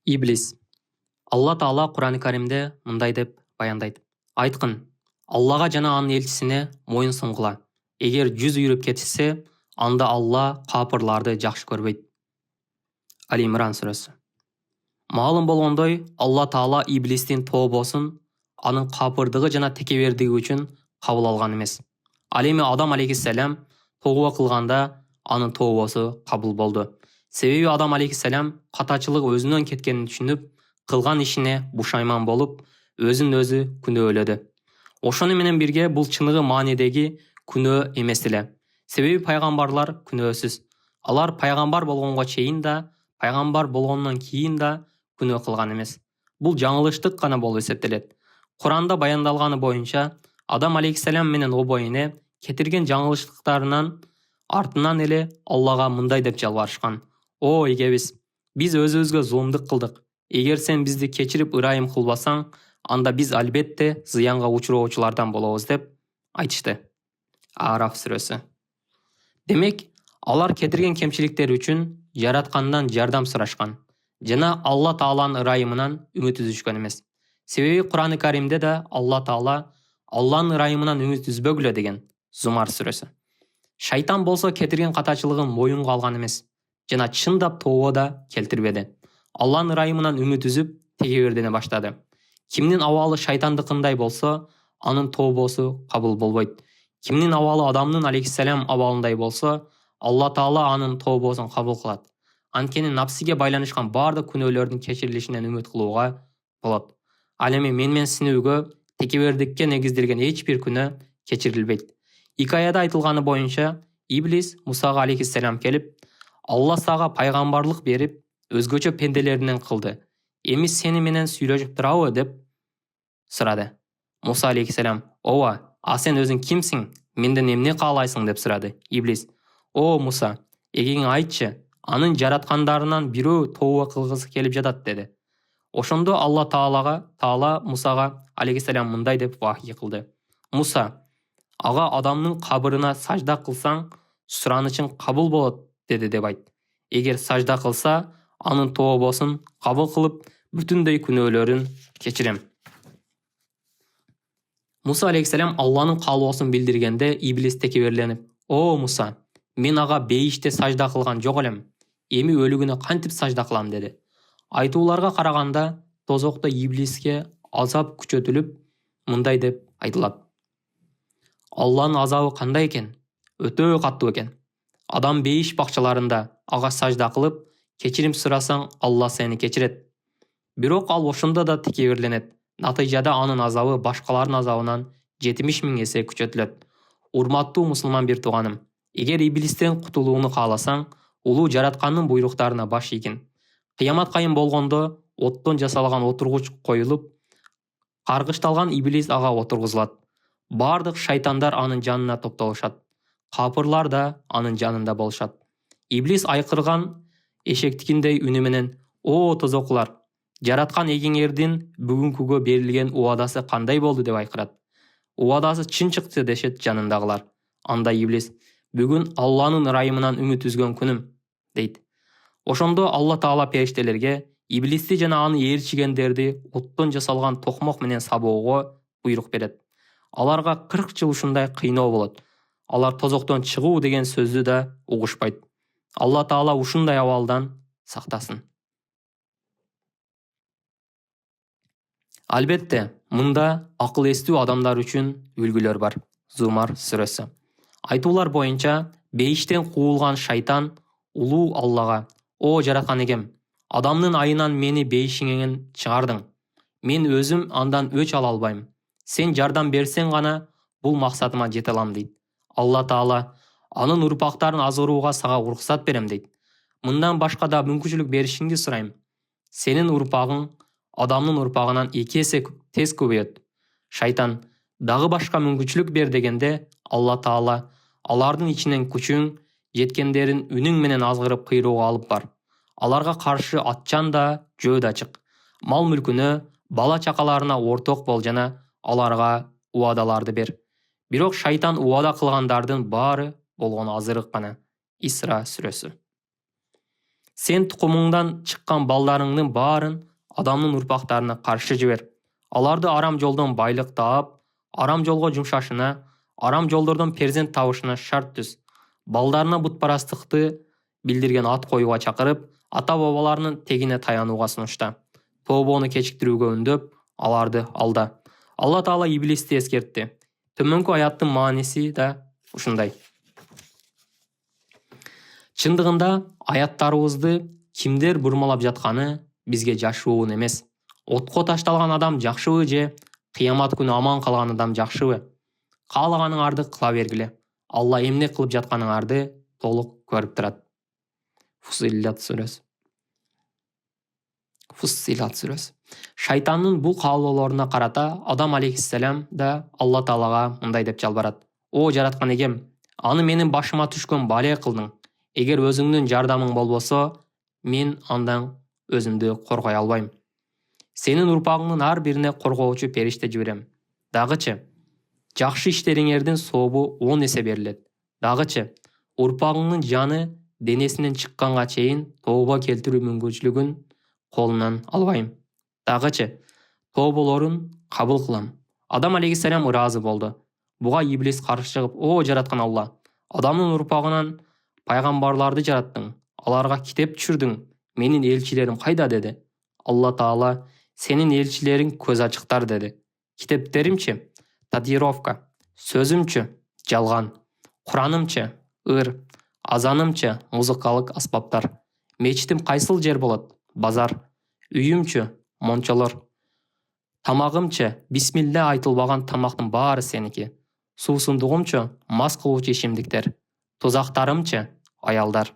Иблис. Алла Таала Құран Каримде мындай деп баяндайды. Айтқын, Аллаға жана анын елчисине мойын сұңғыла. Егер жүз үйріп кетсе, анда Алла капырларды жакшы көрбөйт. Али Имран сүрөсү. Маалым болгондой, Алла Таала Иблистин тообосун анын капырдыгы жана текебердиги үчүн кабыл алган эмес. Ал эми Адам алейхиссалам тооба кылганда анын тообосу кабыл болду. Себеби Адам алейхиссалам катачылык өзүнөн кеткенин түшүнүп, кылган ишине бушайман болуп, өзүн өзү күнөөлөдү. Ошону менен бирге бул чыныгы маанидеги күнөө эмес эле. Себеби пайгамбарлар күнөөсүз. Алар пайгамбар болгонго чейин да, пайгамбар болгондон кийин да күнөө кылган эмес. Бул жаңылыштык гана болуп эсептелет. Куранда баяндалганы боюнча, Адам алейхиссалам менен обойне кетирген жаңылыштыктарынан артынан эле Аллага мындай деп жалбарышкан. О эгебиз, биз өзүбүзгө зулумдук кылдык. Эгер сен бизди кечирип ырайым кылбасаң, анда биз албетте зыянга учуроочулардан болобуз деп айтышты. Араф сүрөсү. Демек, алар кетирген кемчиликтери үчүн жараткандан жардам сурашкан жана Алла Тааланын ырайымынан үмүт үзүшкөн эмес. Себеби Куран Каримде да Алла Таала Алланын ырайымынан үмүт үзбөгүлө деген. Зумар сүрөсү. Шайтан болсо кетирген катачылыгын моюнга алган эмес жана чындап тообо да келтирбеди. Алланын ырайымынан үмүт үзүп, тегебердене баштады. Кимдин абалы шайтандыкындай болсо, анын тообосу кабыл болбойт. Кимдин абалы Адамдын алейхиссалам абалындай болсо, Алла Таала анын тообосун кабыл кылат. Анткени напсиге байланышкан бардык күнөөлөрдүн кечирилишинен үмүт кылууга болот. Ал эми менмен синүүгө, текебердикке негизделген эч бир күнөө кечирилбейт. Икаяда айтылганы боюнча, Иблис Мусага алейхиссалам келип, Алла сага пайгамбарлык берип, өзгөчө пенделеринен кылды. Эми сени менен сүйлөшүп турабы деп сурады. Муса алейхиссалам: "Ооба, а сен өзүң кимсиң? Менден эмне каалайсың?" деп сурады. Иблис: "О Муса, эгең айтчы, анын жараткандарынан бирөө тооба кылгысы келип жатат" деди. Ошондо Алла Таала Мусага алейхиссалам мындай деп вахий кылды. "Муса, ага Адамдын кабырына сажда кылсаң, суранычың кабыл болот" деди деп айт. Эгер сажда кылса, анын тообосун кабыл кылып, бүтүндөй күнөөлөрүн кечирем. Муса алейхиссалам Алланын каалоосун билдиргенде, Иблис текеберленип: "О Муса, мен ага бейиште сажда кылган жок элем. Эми өлүгүнө кантип сажда кылам" деди. Айтууларга караганда, тозокто Иблиске азап күчөтүлүп, мындай деп айтылат. Алланын азабы кандай экен? Өтө каттуу экен. Адам бейиш бакчаларында ага сажда кылып, кечирим сурасаң, Алла сени кечирет. Бирок ал ошондо да текеберленет. Натыйжада анын азабы башкалардын азабынан 70 000 эсе күчөтүлөт. Урматтуу мусулман бир тууганым, эгер Иблистен кутулууну кааласаң, улуу жараткандын буйруктарына баш ийгин. Кыямат кайым болгондо оттон жасалган отургуч коюлуп, каргышталган Иблис ага отургузулат. Бардык шайтандар анын жанына топтолушат. Капырлар да анын жанында болушат. Иблис айкырган эшектикиндей үнү менен: "О тозокулар, жараткан эгеңердин бүгүнкүгө берилген убадасы кандай болду" деп айкырат. "Убадасы чын чыкты" дешет жанындагылар. Анда Иблис: "Бүгүн Алланын ырайымынан үмүт үзгөн күнүм" дейт. Ошондо Алла Таала периштелерге Иблисти жана аны ээрчигендерди оттон жасалган токмок менен сабоого буйрук берет. Аларга 40 жыл ушундай кыйноо болот. Алар тозоктон чыгуу деген сөздү да угушпайт. Алла Таала ушундай абалдан сактасын. Албетте, мында акыл эстүү адамдар үчүн үлгүлөр бар. Зумар сүрөсү. Айтуулар боюнча, бейиштен куулган шайтан улуу Аллага: "О жараткан эгем, Адамдын айынан мени бейишиңен чыгардың. Мен өзүм андан өч ала албайм. Сен жардам берсең гана бул максатыма жете алам" дейт. Алла Таала: "Анын урпактарын азырууга сага уруксат берем" дейт. Мындан башка да мүмкүнчүлүк беришиңди сурайм. Сенин урпагың Адамдын урпагынан 2 эсе тез көбөйөт. Шайтан: "Дагы башка мүмкүнчүлүк бер" дегенде, Алла Таала: "Алардын ичинен күчүң жеткендерин үнүң менен азгырып кыйроого алып бар. Аларга каршы атчан да, жөө да чык. Мал мүлкүнө, бала чакаларына орток бол жана аларга убадаларды бер." Бирок шайтан убада кылгандардын баары болгону азырык гана. Исра сүрөсү. Сен тұқымыңдан шыққан балдарыңның барын адамның ұрпақтарына қаршы жібер. Аларды арам жолдан байлық таап, арам жолға жұмшашына, арам жолдардан перзент табышына шарт түз. Балдарына бұтпарастықты білдірген ат қоюға шақырып, ата-бабаларының тегіне таянуға сұнышта. Тобы оны кешіктіруге үндеп, аларды алда. Алла Тағала иблисті ескертті. Төменгі аяттың мағынасы да ушындай. Шындығында аяттарыбызды кимдер бұрмалап жатқаны бізге жашуын емес. Отқа ташталған адам жақшыбы же, қиямат күні аман қалған адам жақшыбы. Қалағаның арды қыла бергілі. Алла емне қылып жатқаның арды толық көріп тұрады. Фуссилат сүресі. Шайтанның бұл қаулыларына қарата адам алейхиссалам да Алла Тағалаға мындай деп жалбарады. О жаратқан егем, аны менің башыма түшкен бале қылдың. Егер өзіңнің жардамың болбосо, мен андан өзімді қорғай албайым. Сенің ұрпағыңның ар біріне қорғаучу періште жіберем. Дағычы, жақшы іштеріңердің собы 10 есе беріледі. Дағычы, ұрпағыңның жаны денесінен шыққанға чейін тобы келтіру мүмкіншілігін қолынан албайым. Дағычы, тобыларын қабыл қылам. Адам алейхиссалам разы болды. Бұға иблис қарсы шығып, о жаратқан Алла, адамның ұрпағынан пайғамбарларды жараттың, аларға китеп түшірдің, менің елшілерім қайда деді. Алла Тағала, сенің елшілерің көз ашықтар деді. Китептерімше, татуировка, сөзімше, жалған, құранымше, ыр, азанымше, музыкалық аспаптар. Мечітім қайсыл жер болады? Базар. Үйімше, мончалар. Тамағымше, бисмилля айтылбаған тамақтың бары сенікі. Сусындығымше, мас қылушы ішімдіктер. Тозақтарымше, аялдар.